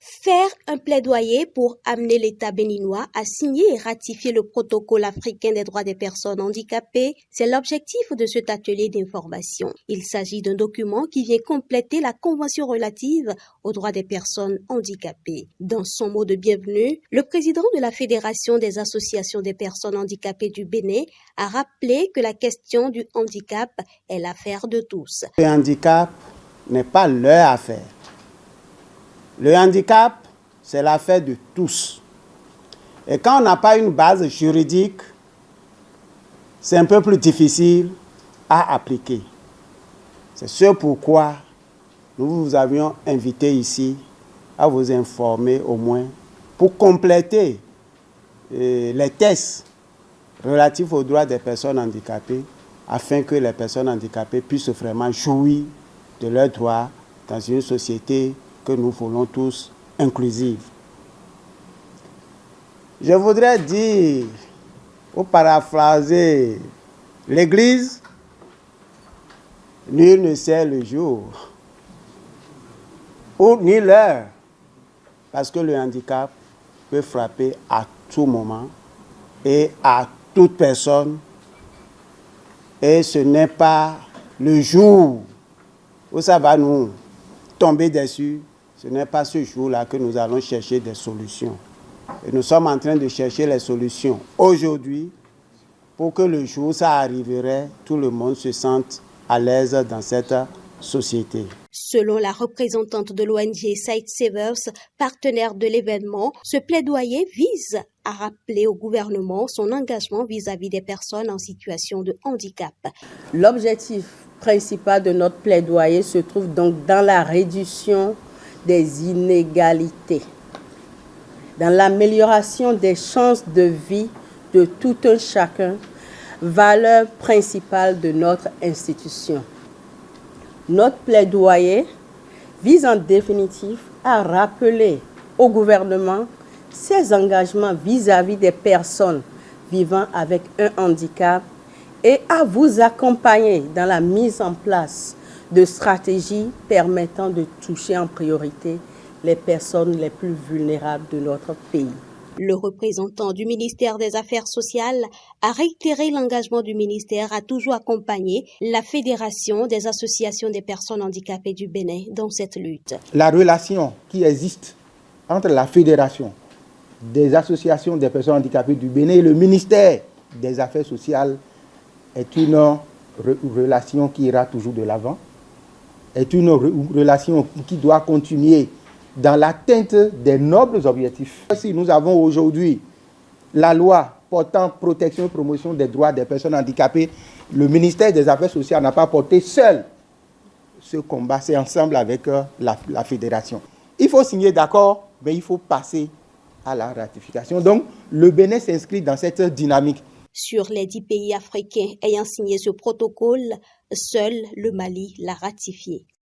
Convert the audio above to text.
Faire un plaidoyer pour amener l'État béninois à signer et ratifier le protocole africain des droits des personnes handicapées, c'est l'objectif de cet atelier d'information. Il s'agit d'un document qui vient compléter la Convention relative aux droits des personnes handicapées. Dans son mot de bienvenue, le président de la Fédération des associations des personnes handicapées du Bénin a rappelé que la question du handicap est l'affaire de tous. Le handicap n'est pas leur affaire. Le handicap, c'est l'affaire de tous. Et quand on n'a pas une base juridique, c'est un peu plus difficile à appliquer. C'est ce pourquoi nous vous avions invité ici à vous informer au moins pour compléter les tests relatifs aux droits des personnes handicapées afin que les personnes handicapées puissent vraiment jouir de leurs droits dans une société que nous voulons tous inclusive. Je voudrais dire, ou paraphraser l'Église, nul ne sait le jour ou ni l'heure, parce que le handicap peut frapper à tout moment et à toute personne, et ce n'est pas le jour où ça va nous tomber dessus. Ce n'est pas ce jour-là que nous allons chercher des solutions. Et nous sommes en train de chercher les solutions aujourd'hui pour que le jour où ça arriverait, tout le monde se sente à l'aise dans cette société. Selon la représentante de l'ONG Sightsavers, partenaire de l'événement, ce plaidoyer vise à rappeler au gouvernement son engagement vis-à-vis des personnes en situation de handicap. L'objectif principal de notre plaidoyer se trouve donc dans la réduction des inégalités, dans l'amélioration des chances de vie de tout un chacun, valeur principale de notre institution. Notre plaidoyer vise en définitive à rappeler au gouvernement ses engagements vis-à-vis des personnes vivant avec un handicap et à vous accompagner dans la mise en place de stratégies permettant de toucher en priorité les personnes les plus vulnérables de notre pays. Le représentant du ministère des Affaires sociales a réitéré l'engagement du ministère à toujours accompagner la Fédération des associations des personnes handicapées du Bénin dans cette lutte. La relation qui existe entre la Fédération des associations des personnes handicapées du Bénin et le ministère des Affaires sociales est une relation qui ira toujours de l'avant, est une relation qui doit continuer dans l'atteinte des nobles objectifs. Si nous avons aujourd'hui la loi portant protection et promotion des droits des personnes handicapées, le ministère des Affaires sociales n'a pas porté seul ce combat, c'est ensemble avec la fédération. Il faut signer d'accord, mais il faut passer à la ratification. Donc, le Bénin s'inscrit dans cette dynamique. Sur les 10 pays africains ayant signé ce protocole, seul le Mali l'a ratifié.